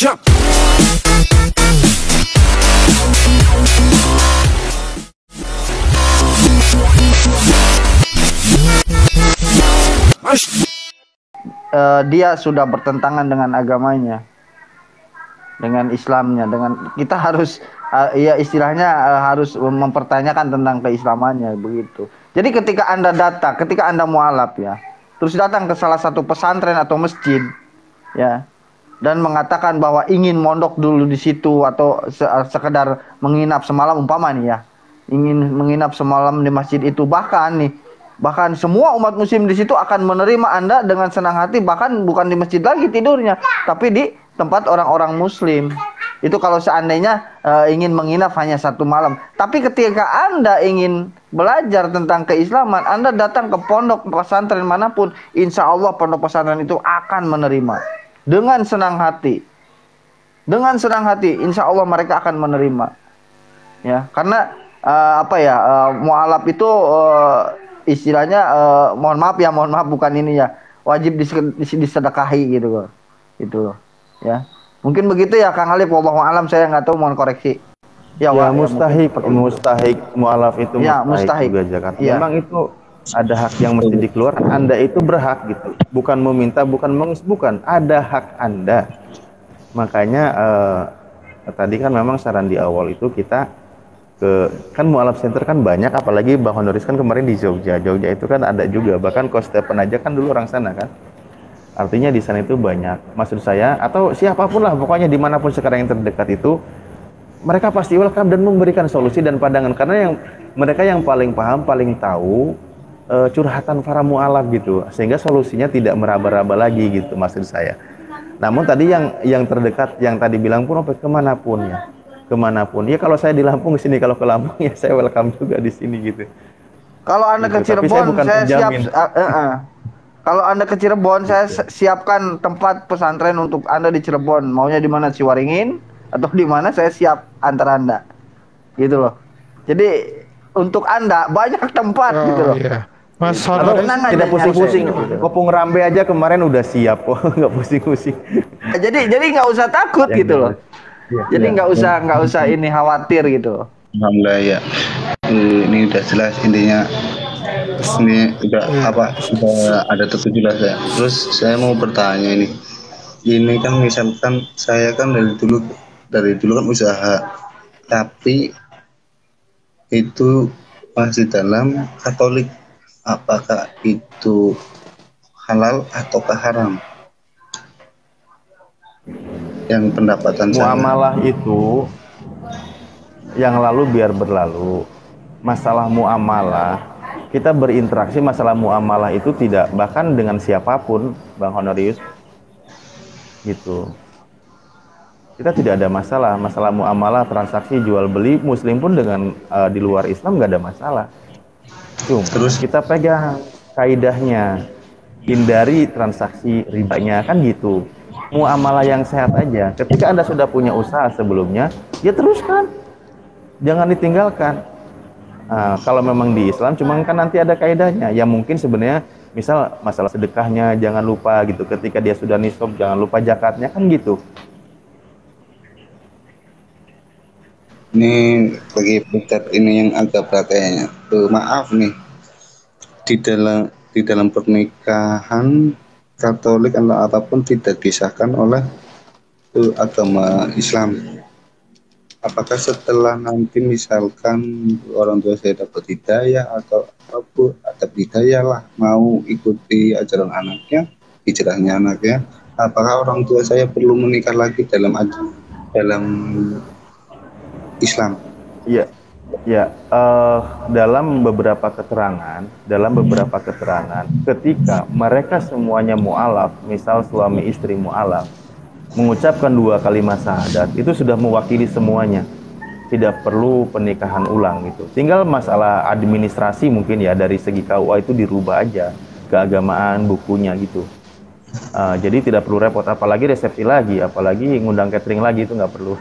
Dia sudah bertentangan dengan agamanya, dengan Islamnya, dengan kita harus ya istilahnya harus mempertanyakan tentang keislamannya begitu. Jadi ketika Anda datang, ketika Anda mualaf ya, terus datang ke salah satu pesantren atau masjid ya, dan mengatakan bahwa ingin mondok dulu di situ atau sekedar menginap semalam umpama nih ya, ingin menginap semalam di masjid itu, bahkan semua umat muslim di situ akan menerima Anda dengan senang hati, bahkan bukan di masjid lagi tidurnya, tapi di tempat orang-orang muslim. Itu kalau seandainya ingin menginap hanya satu malam. Tapi ketika Anda ingin belajar tentang keislaman, Anda datang ke pondok pesantren manapun, insya Allah pondok pesantren itu akan menerima dengan senang hati. Dengan senang hati, insya Allah mereka akan menerima. Ya, karena mualaf itu istilahnya mohon maaf bukan ini ya, wajib disedekahi gitu loh ya. Mungkin begitu ya Kang Alif, wallahu alam, saya nggak tahu, mohon koreksi ya. Mustahik mualaf itu ya, mustahik juga zakat ya. Memang itu ada hak yang mesti dikeluarkan. Anda itu berhak gitu, bukan meminta, bukan ada hak Anda. Makanya tadi kan memang saran di awal itu kita kan mualaf center kan banyak, apalagi Bang Honoris kan kemarin di Jogja itu kan ada juga, bahkan Coach Stephen aja kan dulu orang sana kan. Artinya di sana itu banyak, maksud saya, atau siapapun lah pokoknya dimanapun sekarang yang terdekat itu, mereka pasti welcome dan memberikan solusi dan pandangan, karena mereka yang paling paham, paling tahu curhatan para mualaf gitu, sehingga solusinya tidak meraba-raba lagi gitu maksud saya. Namun tadi yang terdekat, yang tadi bilang pun kemanapun ya, kalau saya di Lampung sini, kalau ke Lampung ya saya welcome juga di sini gitu. Kalau Anda ke Cirebon, saya siap. Kalau Anda ke Cirebon, saya siapkan tempat pesantren untuk Anda di Cirebon. Maunya di mana, Ciwaringin atau di mana, saya siap antar Anda. Gitu loh. Jadi untuk Anda banyak tempat gitu loh. Iya. Mas Honoris tidak pusing-pusing. Kopung Rambe aja kemarin udah siap kok, nggak pusing-pusing. Jadi nggak usah takut gitu loh. Jadi nggak usah ini khawatir gitu. Alhamdulillah ya. Ini udah jelas intinya. Ini sudah ada tertuju lah saya. Terus saya mau bertanya ini kan misalkan saya kan dari dulu kan usaha, tapi itu masih dalam Katolik, apakah itu halal ataukah haram? Yang pendapatan muamalah itu yang lalu biar berlalu. Masalah muamalah, kita berinteraksi, masalah muamalah itu tidak, bahkan dengan siapapun Bang Honorius gitu, kita tidak ada masalah muamalah, transaksi jual beli muslim pun dengan di luar Islam nggak ada masalah. Terus kita pegang kaidahnya, hindari transaksi ribanya kan gitu. Muamalah yang sehat aja. Ketika Anda sudah punya usaha sebelumnya, ya teruskan, jangan ditinggalkan. Kalau memang di Islam, cuman kan nanti ada kaidahnya. Ya mungkin sebenarnya, misal masalah sedekahnya jangan lupa gitu. Ketika dia sudah nisab, jangan lupa zakatnya kan gitu. Ini bagi Ustadz ini yang agak berat kayaknya. Maaf nih, di dalam pernikahan Katolik atau apapun tidak disahkan oleh agama Islam. Apakah setelah nanti misalkan orang tua saya dapat hidayah atau apapun, ada hidayah lah, mau ikuti ajaran anaknya, hijrahnya anaknya, apakah orang tua saya perlu menikah lagi dalam Islam? Iya, dalam beberapa keterangan, ketika mereka semuanya mu'alaf, misal suami istri mu'alaf, mengucapkan 2 kalimat syahadat, itu sudah mewakili semuanya. Tidak perlu pernikahan ulang gitu. Tinggal masalah administrasi mungkin ya, dari segi KUA itu dirubah aja, keagamaan, bukunya gitu. Jadi tidak perlu repot, apalagi resepsi lagi, apalagi ngundang catering lagi, itu nggak perlu.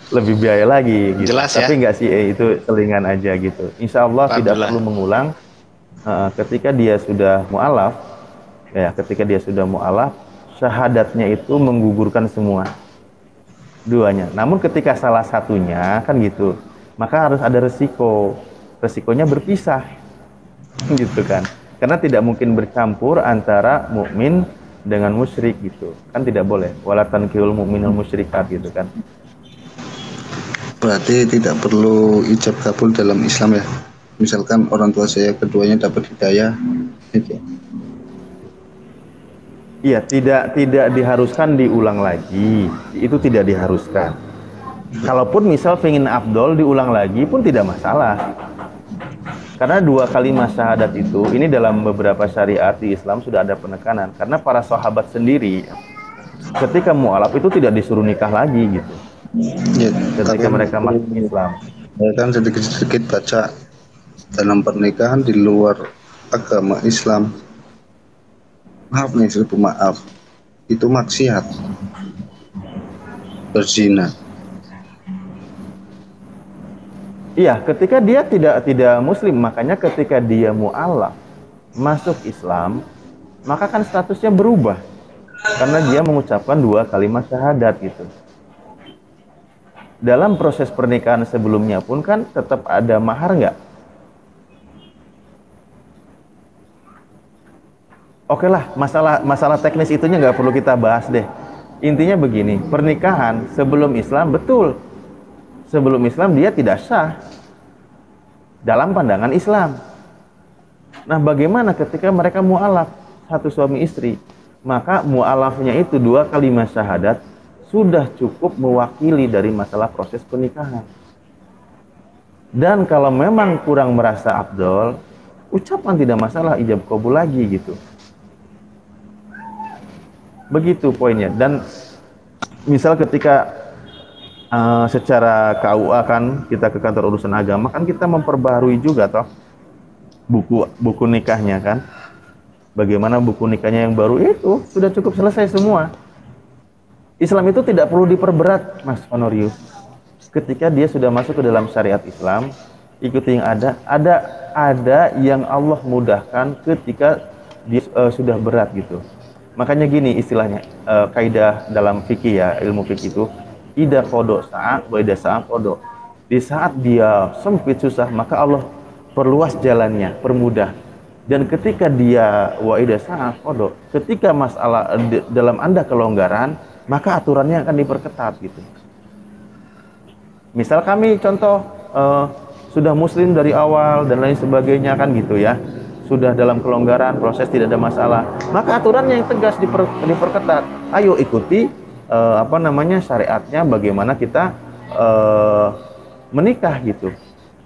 Lebih biaya lagi gitu. Jelas, tapi nggak sih, itu selingan aja gitu. Insya Allah tidak perlu mengulang. Ketika dia sudah mu'alaf, syahadatnya itu menggugurkan semua duanya. Namun ketika salah satunya kan gitu, maka harus ada resikonya berpisah gitu kan, karena tidak mungkin bercampur antara mukmin dengan musyrik gitu kan, tidak boleh, wala tankihul mu'minul musyrikat gitu kan. Berarti tidak perlu ijab kabul dalam Islam ya. Misalkan orang tua saya keduanya dapat hidayah gitu. Iya, tidak diharuskan diulang lagi. Itu tidak diharuskan. Kalaupun misal pengen afdol diulang lagi pun tidak masalah. Karena 2 kalimat syahadat itu, ini dalam beberapa syariat di Islam sudah ada penekanan. Karena para sahabat sendiri ketika mu'alaf itu tidak disuruh nikah lagi gitu. Ya, ketika mereka masuk Islam. Ya kan sedikit-sedikit baca dalam pernikahan di luar agama Islam. Maaf nih, maaf. Itu maksiat. Berzina. Iya, ketika dia tidak muslim, makanya ketika dia mu'alaf masuk Islam, maka kan statusnya berubah. Karena dia mengucapkan 2 kalimat syahadat gitu. Dalam proses pernikahan sebelumnya pun kan tetap ada mahar nggak? Oke lah, masalah teknis itunya nggak perlu kita bahas deh. Intinya begini, pernikahan sebelum Islam betul. Sebelum Islam dia tidak sah dalam pandangan Islam. Nah, bagaimana ketika mereka mu'alaf satu suami istri? Maka mu'alafnya itu 2 kalimat syahadat sudah cukup mewakili dari masalah proses pernikahan. Dan kalau memang kurang merasa afdol, ucapan tidak masalah, ijab qabul lagi gitu. Begitu poinnya. Dan misal ketika secara KUA kan kita ke kantor urusan agama kan kita memperbaharui juga toh buku nikahnya kan. Bagaimana buku nikahnya yang baru itu sudah cukup selesai semua. Islam itu tidak perlu diperberat, Mas Honorius. Ketika dia sudah masuk ke dalam syariat Islam, ikuti yang ada yang Allah mudahkan ketika dia sudah berat gitu. Makanya gini istilahnya, kaidah dalam fikih ya, ilmu fikih itu, ida qada sa'a wa ida sa'a qada. Di saat dia sempit susah, maka Allah perluas jalannya, permudah. Dan ketika dia wa ida sa'a qada, ketika masalah dalam Anda kelonggaran, maka aturannya akan diperketat gitu. Misal kami contoh sudah muslim dari awal dan lain sebagainya kan gitu ya, sudah dalam kelonggaran, proses tidak ada masalah, maka aturannya yang tegas diperketat. Ayo ikuti syariatnya, bagaimana kita menikah gitu.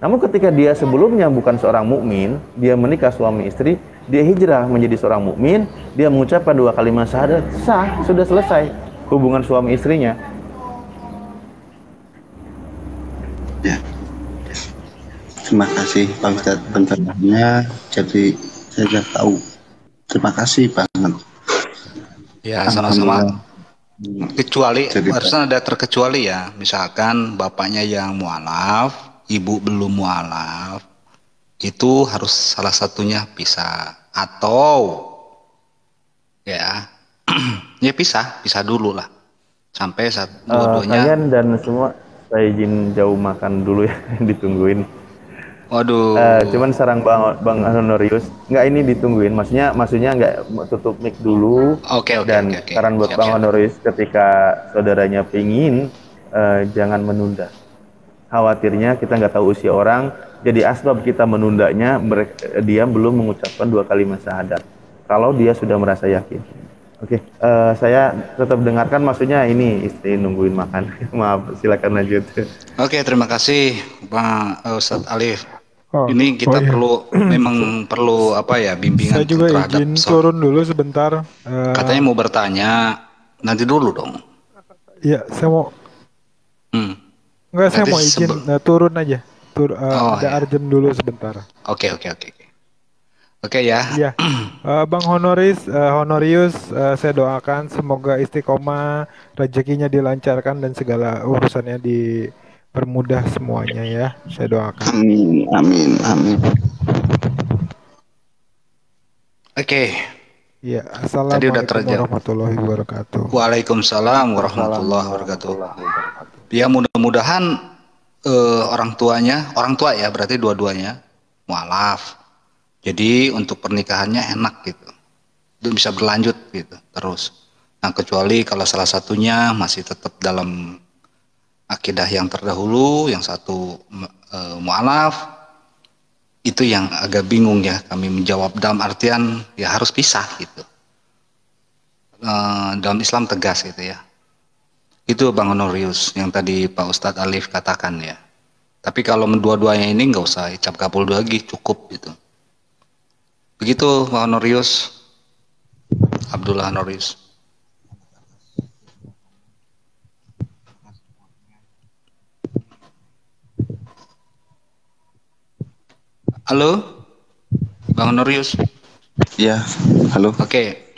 Namun ketika dia sebelumnya bukan seorang mukmin, dia menikah suami istri, dia hijrah menjadi seorang mukmin, dia mengucapkan 2 kalimat syahadat, sah, sudah selesai hubungan suami istrinya. Ya. Terima kasih Pak Ustadz pencerahannya, jadi saya sudah tahu. Terima kasih banget. Ya, sama-sama. Kecuali harusnya ada terkecuali ya, misalkan bapaknya yang mu'alaf, ibu belum mu'alaf, itu harus salah satunya pisah, atau ya ya pisah dulu lah sampai dua-duanya. Kalian dan semua saya izin jauh makan dulu ya. Ditungguin. Waduh. Cuman sarang Bang Honorius nggak ini ditungguin, maksudnya nggak tutup mic dulu. Oke. Dan saran buat Bang Honorius, ketika saudaranya pingin jangan menunda. Khawatirnya kita nggak tahu usia orang, jadi asbab kita menundanya dia belum mengucapkan 2 kalimat syahadat kalau dia sudah merasa yakin. Oke, saya tetap dengarkan, maksudnya ini istri nungguin makan. Maaf, silakan lanjut. Oke, terima kasih Pak Ustadz Alif. Ini kita memang perlu bimbingan. Saya juga izin turun dulu sebentar. Katanya mau bertanya, nanti dulu dong. Iya, saya mau. Enggak, saya mau izin turun aja. Ada urgent dulu sebentar. Oke ya. Iya. Bang Honorius, saya doakan semoga istiqomah, rezekinya dilancarkan dan segala urusannya dipermudah semuanya ya. Saya doakan. Amin. Oke. Ya, Tadi udah assalamualaikum terjawab. warahmatullahi wabarakatuh. Waalaikumsalam warahmatullahi wabarakatuh. Ya mudah-mudahan orang tua ya berarti dua-duanya mualaf. Jadi untuk pernikahannya enak gitu, itu bisa berlanjut gitu terus. Nah kecuali kalau salah satunya masih tetap dalam akidah yang terdahulu, yang satu mualaf, itu yang agak bingung ya kami menjawab, dalam artian ya harus pisah gitu. Dalam Islam tegas gitu ya. Itu Bang Honorius yang tadi Pak Ustadz Alif katakan ya. Tapi kalau dua-duanya ini nggak usah icap kapul lagi, cukup gitu. Begitu Pak Honorius, Abdullah Honorius. Halo, Bang Honorius. Ya, halo. Oke.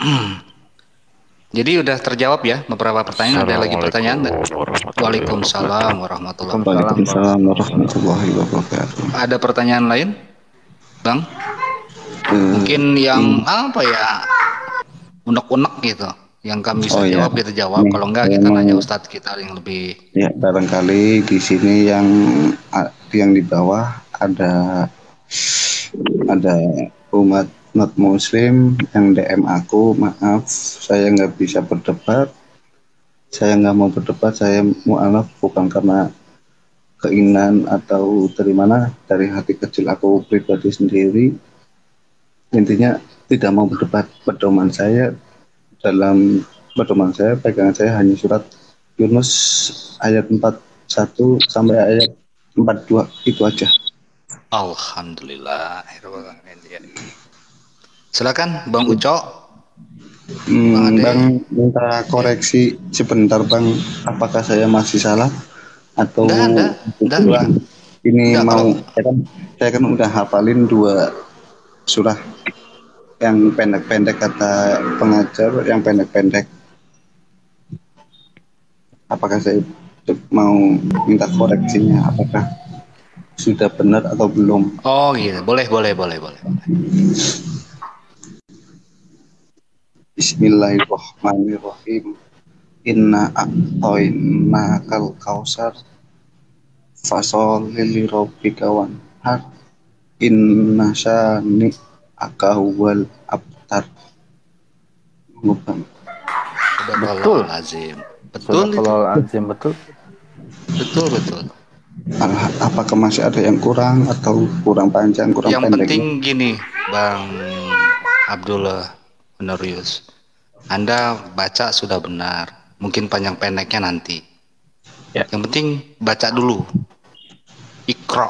Jadi udah terjawab ya beberapa pertanyaan. Ada lagi pertanyaan nggak? Waalaikumsalam warahmatullahi wabarakatuh. Ada pertanyaan lain, Bang? Mungkin yang apa ya, unek-unek gitu, yang kami bisa jawab kita jawab. Kalau enggak kita nanya Ustadz kita yang lebih. Ya barangkali di sini yang di bawah ada umat muslim yang DM aku, maaf saya nggak bisa berdebat, saya nggak mau berdebat, saya mu'alaf bukan karena keinginan atau dari mana, dari hati kecil aku pribadi sendiri, intinya tidak mau berdebat. Pedoman saya pegangan saya hanya surat Yunus ayat 41 sampai ayat 42, itu aja. Alhamdulillah. Silakan Bang Ucok. Bang minta koreksi sebentar Bang, apakah saya masih salah atau enggak. Ini mau saya kan udah hafalin 2 surah yang pendek-pendek, kata pengajar yang pendek-pendek. Apakah saya mau minta koreksinya, apakah sudah benar atau belum? Oh gitu, boleh. Bismillahirrahmanirrahim. Inna a'toinakal kausar fasholli lirabbika wanhar inna syani akawal abtar. Betul. Apakah masih ada yang kurang atau kurang panjang, kurang yang pendek? Yang penting gini Bang Abdullah Honorius, Anda baca sudah benar, mungkin panjang pendeknya nanti ya. Yang penting baca dulu Iqra.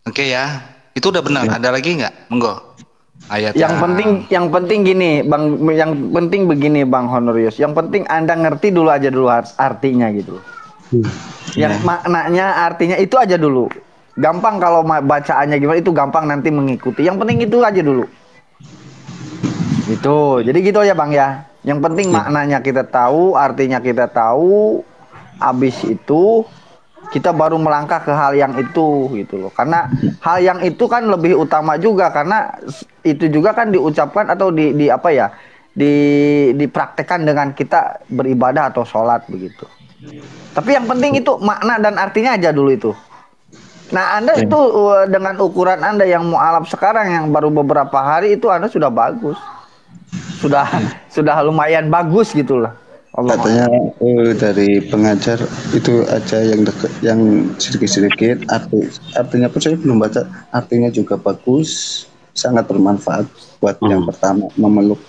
Oke ya, itu udah benar ya. Ada lagi nggak? Monggo ayat yang penting gini Bang, yang penting begini Bang Honorius, yang penting Anda ngerti dulu aja dulu artinya gitu. Yang maknanya artinya itu aja dulu. Gampang kalau bacaannya gimana itu gampang nanti mengikuti. Yang penting itu aja dulu. Itu. Jadi gitu ya Bang ya. Yang penting maknanya kita tahu, artinya kita tahu. Habis itu kita baru melangkah ke hal yang itu gitu loh. Karena hal yang itu kan lebih utama juga, karena itu juga kan diucapkan atau di apa ya? Dipraktekkan dengan kita beribadah atau sholat begitu. Tapi yang penting itu makna dan artinya aja dulu itu. Nah Anda itu dengan ukuran Anda yang mu'alaf sekarang yang baru beberapa hari itu Anda sudah bagus. Sudah lumayan bagus gitulah. Katanya dari pengajar itu aja yang sedikit-sedikit artinya pun saya belum baca, artinya juga bagus, sangat bermanfaat buat yang pertama memeluk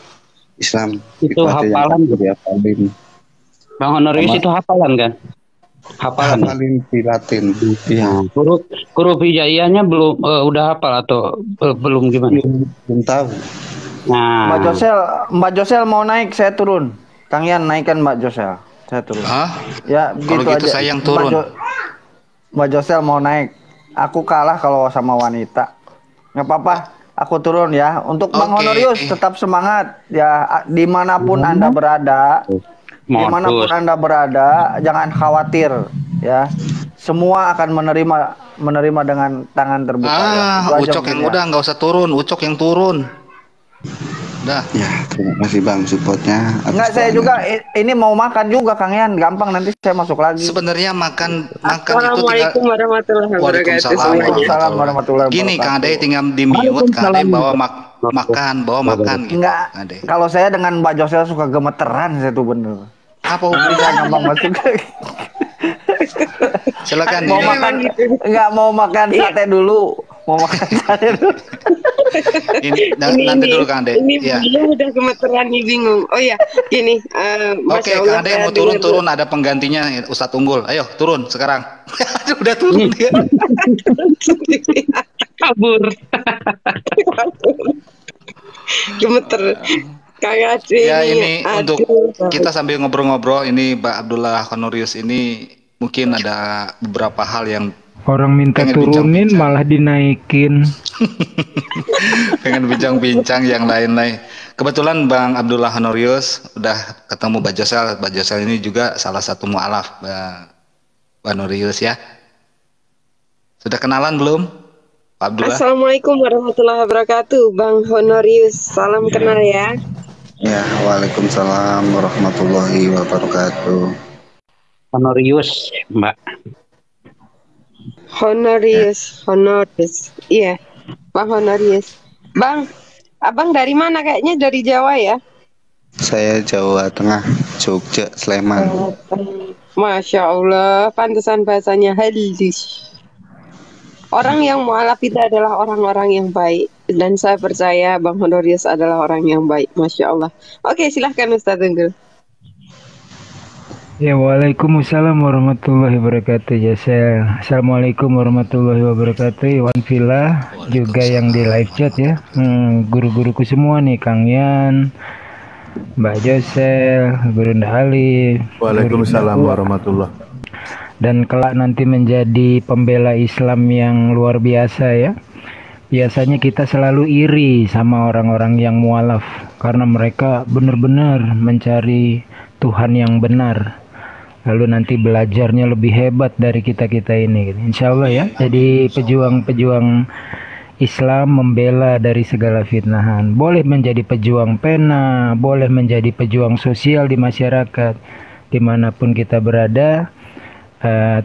Islam. Itu hafalan Bang Honorius, itu hafalan kan? Hafalin di Latin. Iya. Huruf hijaiyahnya belum udah hafal atau belum gimana? Belum tahu. Nah. Mbak Josel mau naik, saya turun. Kang Yan naikkan Mbak Josel, saya turun. Hah? Ya, begitu kalau gitu aja. Saya yang turun. Mbak Josel mau naik. Aku kalah kalau sama wanita. Nggak apa-apa, aku turun ya. Untuk Bang Honorius tetap semangat ya, dimanapun Anda berada. Dimanapun Anda berada, jangan khawatir ya. Semua akan menerima dengan tangan terbuka. Ucok yang udah nggak usah turun, Ucok yang turun. Udah. Ya, terima kasih Bang supportnya. Enggak, saya juga ini mau makan juga Kang Yan, gampang nanti saya masuk lagi. Sebenarnya makan itu tinggal. Assalamualaikum warahmatullahi wabarakatuh. Waalaikumsalam warahmatullahi wabarakatuh. Gini Kang Ade tinggal di mute, Kang Ade bawa makan gitu. Enggak, kalau saya dengan Mbak Josel suka gemeteran saya tuh bener. Apa hubungannya gampang masuk? Silakan. Mau makan enggak mau makan sate dulu. Mau makan sate dulu. Nanti dulu Kang Ade. Ini ya. Dia udah gemeteran nih bingung. Oh ya, gini. Oke, Kang Ade mau turun ada penggantinya Ustadz Unggul. Ayo turun sekarang. Udah turun dia. Kabur. Gemeter. Kang Ade. Ya ini untuk kita sambil ngobrol-ngobrol ini Mbak Abdullah Honorius ini mungkin ada beberapa hal yang orang minta turunin bincang. Malah dinaikin. Pengen bincang-bincang yang lain-lain. Kebetulan Bang Abdullah Honorius udah ketemu Mbak Josel. Mbak Josel ini juga salah satu mu'alaf Mbak Honorius ya. Sudah kenalan belum Pak Abdullah? Assalamualaikum warahmatullahi wabarakatuh Bang Honorius. Salam kenal ya. Ya, waalaikumsalam warahmatullahi wabarakatuh. Honorius, Mbak. Honorius. Iya, Bang Honorius. Bang, abang dari mana? Kayaknya dari Jawa ya? Saya Jawa Tengah, Jogja, Sleman. Masya Allah, pantesan bahasanya halus. Orang yang mu'alaf itu adalah orang-orang yang baik. Dan saya percaya Bang Honorius adalah orang yang baik. Masya Allah. Oke, silahkan Ustaz Unggul. Ya, waalaikumsalam warahmatullahi wabarakatuh. Jasa. Assalamualaikum warahmatullahi wabarakatuh. Iwan Villa juga yang di live chat ya. Guru-guruku semua nih, Kang Yan, Mbak Josel, Guru Ali. Waalaikumsalam warahmatullahi. Dan kelak nanti menjadi pembela Islam yang luar biasa ya. Biasanya kita selalu iri sama orang-orang yang mualaf karena mereka benar-benar mencari Tuhan yang benar. Lalu nanti belajarnya lebih hebat dari kita-kita ini. Insya Allah ya. Jadi pejuang-pejuang Islam membela dari segala fitnahan. Boleh menjadi pejuang pena, boleh menjadi pejuang sosial di masyarakat. Dimanapun kita berada,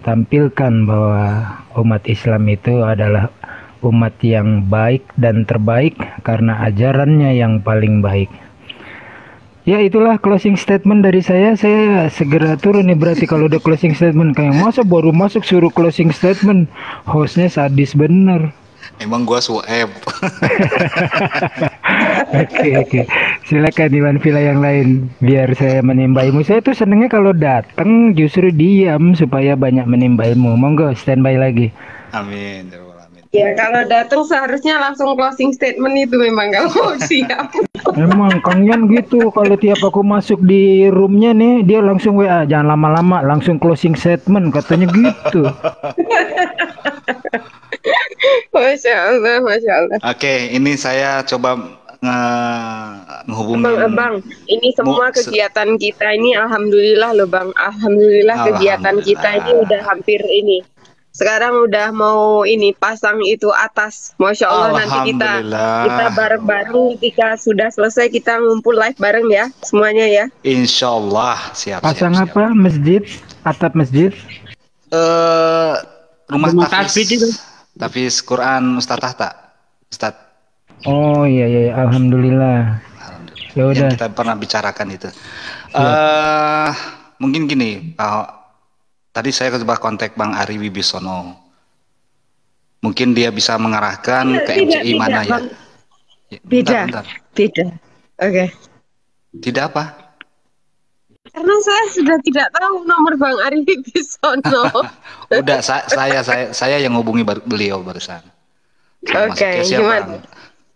tampilkan bahwa umat Islam itu adalah umat yang baik dan terbaik karena ajarannya yang paling baik. Ya, itulah closing statement dari saya. Saya segera turun nih berarti kalau udah closing statement. Kayak masa baru masuk suruh closing statement. Hostnya sadis bener. Emang gua sueb. Oke. Silakan Iwan Villa yang lain biar saya menimba ilmu. Saya tuh senengnya kalau datang justru diam supaya banyak menimba ilmu. Monggo standby lagi. Amin. Ya, kalau datang seharusnya langsung closing statement itu memang kalau mau siap. Emang Kang Yan gitu, kalau tiap aku masuk di roomnya nih, dia langsung WA, jangan lama-lama, langsung closing statement, katanya gitu. Masya Allah, Masya Allah. Oke, ini saya coba menghubungi Bang, ini semua kegiatan kita ini alhamdulillah loh Bang. Alhamdulillah kegiatan kita ini udah hampir ini. Sekarang udah mau ini pasang itu atas. Masya Allah, nanti kita bareng-bareng ketika sudah selesai kita ngumpul live bareng ya semuanya ya. Insya Allah siap. Pasang siap, apa? Siap. Masjid? Atap masjid? Rumah Tahfiz Quran Ustadz Tahta. Ustadz. Oh iya, alhamdulillah. Ya udah. Kita pernah bicarakan itu. Mungkin gini. Tadi saya coba kontak Bang Ari Wibisono. Mungkin dia bisa mengarahkan ke MCI mana ya? Beda. Oke. Tidak apa? Karena saya sudah tidak tahu nomor Bang Ari Wibisono. Udah, saya yang hubungi beliau barusan. Oke, gimana?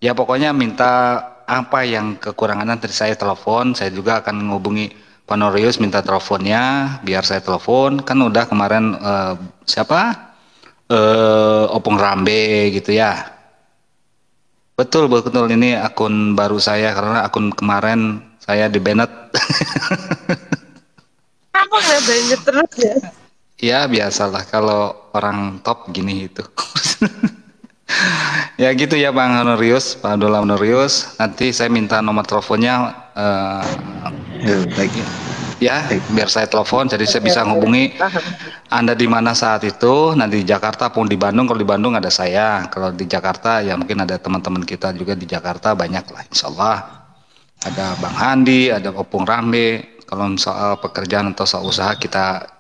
Ya pokoknya minta apa yang kekurangan nanti saya telepon. Saya juga akan menghubungi Pak Honorius minta teleponnya biar saya telepon. Kan udah kemarin Opung Rambe gitu ya. Betul ini akun baru saya karena akun kemarin saya di banned. Apa nggak banned terus ya? Ya biasalah kalau orang top gini itu. Ya gitu ya Bang Honorius, Pak Abdullah Honorius. Nanti saya minta nomor teleponnya baik. Ya, biar saya telepon, jadi saya bisa hubungi Anda di mana saat itu. Nanti di Jakarta pun di Bandung. Kalau di Bandung ada saya, kalau di Jakarta ya mungkin ada teman-teman kita juga di Jakarta, banyak lah Insya Allah. Ada Bang Handi, ada Opung Rambe. Kalau soal pekerjaan atau soal usaha kita